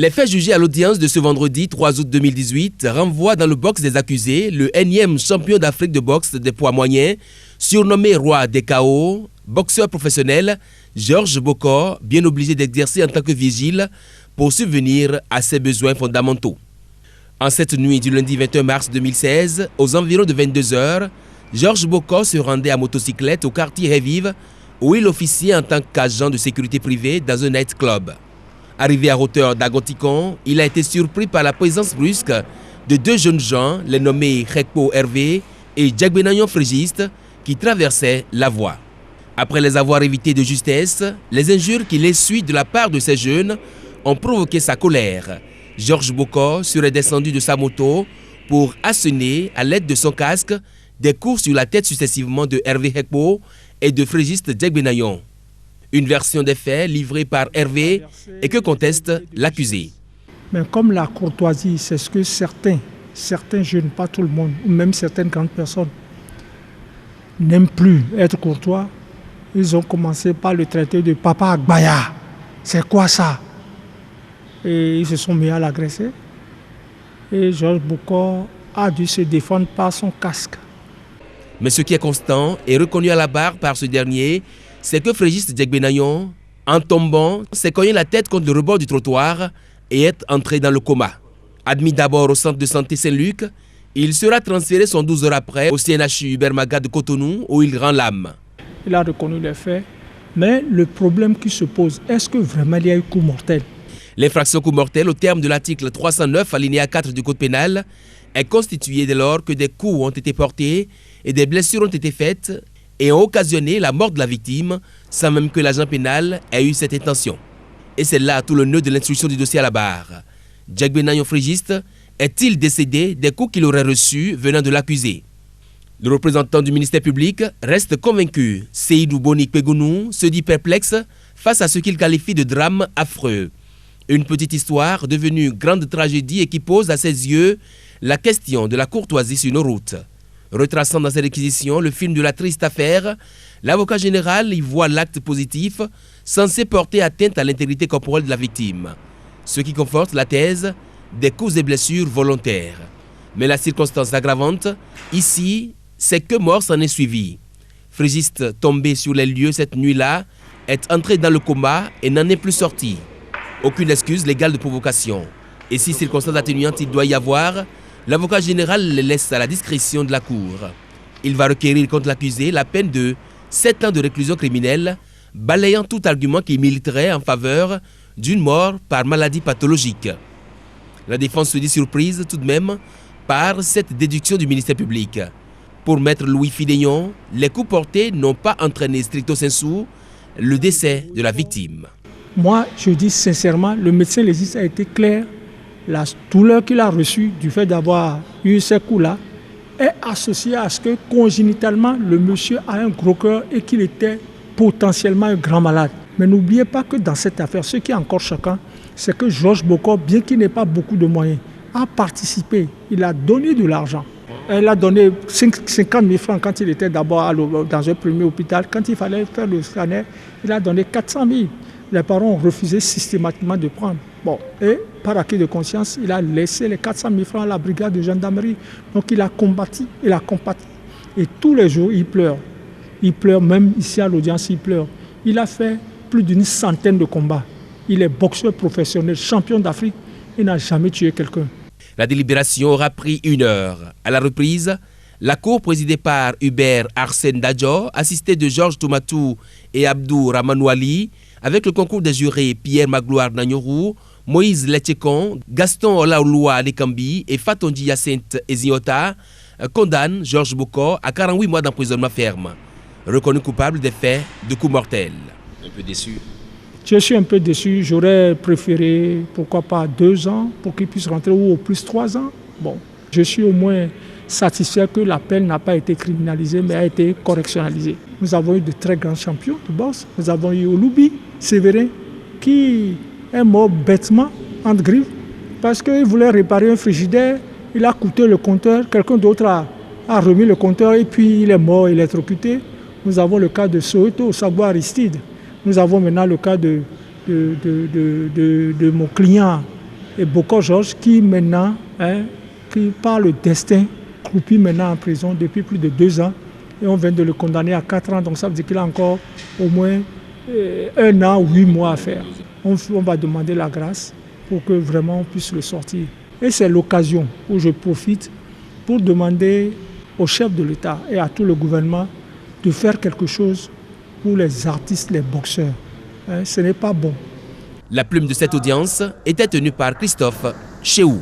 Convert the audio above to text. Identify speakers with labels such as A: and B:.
A: Les faits jugés à l'audience de ce vendredi 3 août 2018 renvoient dans le box des accusés le énième champion d'Afrique de boxe des poids moyens, surnommé roi des KO, boxeur professionnel, Georges Bokor, bien obligé d'exercer en tant que vigile pour subvenir à ses besoins fondamentaux. En cette nuit du lundi 21 mars 2016, aux environs de 22 h, Georges Bokor se rendait à motocyclette au quartier Revive où il officiait en tant qu'agent de sécurité privée dans un nightclub. Arrivé à hauteur d'Agotikon, il a été surpris par la présence brusque de deux jeunes gens, les nommés Hekpo Hervé et Djagbenayon Frégiste, qui traversaient la voie. Après les avoir évités de justesse, les injures qu'il essuie de la part de ces jeunes ont provoqué sa colère. Georges Bokor serait descendu de sa moto pour asséner, à l'aide de son casque, des coups sur la tête successivement de Hervé Hekpo et de Frégiste Djagbenayon. Une version des faits livrée par Hervé et que conteste l'accusé.
B: Mais comme la courtoisie, c'est ce que certains jeunes, pas tout le monde, ou même certaines grandes personnes, n'aiment plus être courtois, ils ont commencé par le traiter de Papa Agbaya. C'est quoi ça? Et ils se sont mis à l'agresser. Et Georges Bokor a dû se défendre par son casque.
A: Mais ce qui est constant et reconnu à la barre par ce dernier, c'est que Frégiste Djagbenayon, en tombant, s'est cogné la tête contre le rebord du trottoir et est entré dans le coma. Admis d'abord au centre de santé Saint-Luc, il sera transféré 12 heures après au CNHU Hubert Maga de Cotonou où il rend l'âme.
B: Il a reconnu les faits, mais le problème qui se pose, est-ce que vraiment il y a eu coup mortel?
A: L'infraction coup mortel au terme de l'article 309 alinéa 4 du Code pénal est constituée dès lors que des coups ont été portés et des blessures ont été faites et ont occasionné la mort de la victime sans même que l'agent pénal ait eu cette intention. Et c'est là tout le nœud de l'instruction du dossier à la barre. Djagbenayon Frégiste est-il décédé des coups qu'il aurait reçus venant de l'accusé? Le représentant du ministère public reste convaincu. Seydou Bonik Pegounou se dit perplexe face à ce qu'il qualifie de drame affreux. Une petite histoire devenue grande tragédie et qui pose à ses yeux la question de la courtoisie sur nos routes. Retraçant dans ses réquisitions le film de la triste affaire, l'avocat général y voit l'acte positif censé porter atteinte à l'intégrité corporelle de la victime, ce qui conforte la thèse des coups et blessures volontaires. Mais la circonstance aggravante, ici, c'est que mort s'en est suivie. Frégiste, tombé sur les lieux cette nuit-là, est entré dans le coma et n'en est plus sorti. Aucune excuse légale de provocation. Et si circonstance atténuante il doit y avoir, l'avocat général les laisse à la discrétion de la Cour. Il va requérir contre l'accusé la peine de 7 ans de réclusion criminelle, balayant tout argument qui militerait en faveur d'une mort par maladie pathologique. La défense se dit surprise tout de même par cette déduction du ministère public. Pour maître Louis Fidéon, les coups portés n'ont pas entraîné stricto sensu le décès de la victime.
B: Moi, je dis sincèrement, le médecin légiste a été clair. La douleur qu'il a reçue du fait d'avoir eu ces coups-là est associée à ce que congénitalement, le monsieur a un gros cœur et qu'il était potentiellement un grand malade. Mais n'oubliez pas que dans cette affaire, ce qui est encore choquant, c'est que Georges Bokor, bien qu'il n'ait pas beaucoup de moyens, a participé. Il a donné de l'argent. Il a donné 50 000 francs quand il était d'abord dans un premier hôpital. Quand il fallait faire le scanner, il a donné 400 000. Les parents ont refusé systématiquement de prendre. Bon, et par acquis de conscience, il a laissé les 400 000 francs à la brigade de gendarmerie. Donc il a combattu, il a compati. Et tous les jours, il pleure. Il pleure, même ici à l'audience, il pleure. Il a fait plus d'une centaine de combats. Il est boxeur professionnel, champion d'Afrique. Il n'a jamais tué quelqu'un.
A: La délibération aura pris 1 heure. À la reprise, la cour présidée par Hubert Arsène Dadjo, assisté de Georges Toumatou et Abdou Ramanouali, avec le concours des jurés Pierre Magloire Nanyorou, Moïse Letchekon, Gaston Olaouloua Nekambi et Fatondi Yacinthe Eziota, condamne Georges Bokor à 48 mois d'emprisonnement ferme, reconnu coupable des faits de coups mortels. Un peu déçu.
B: Je suis un peu déçu. J'aurais préféré, pourquoi pas, 2 ans pour qu'il puisse rentrer ou au plus 3 ans. Bon, je suis au moins satisfait que la peine n'a pas été criminalisée mais a été correctionnalisée. Nous avons eu de très grands champions de boxe. Nous avons eu Olubi Sévérin qui est mort bêtement entre griffes parce qu'il voulait réparer un frigidaire. Il a coûté le compteur. Quelqu'un d'autre a remis le compteur et puis il est mort électrocuté. Nous avons le cas de Soweto, Sagbo Aristide. Nous avons maintenant le cas de mon client et Boko Georges qui maintenant, qui par le destin, croupit maintenant en prison depuis plus de 2 ans. Et on vient de le condamner à 4 ans, donc ça veut dire qu'il a encore au moins 1 an ou 8 mois à faire. On va demander la grâce pour que vraiment on puisse le sortir. Et c'est l'occasion où je profite pour demander au chef de l'État et à tout le gouvernement de faire quelque chose pour les artistes, les boxeurs. Ce n'est pas bon.
A: La plume de cette audience était tenue par Christophe Chéhou.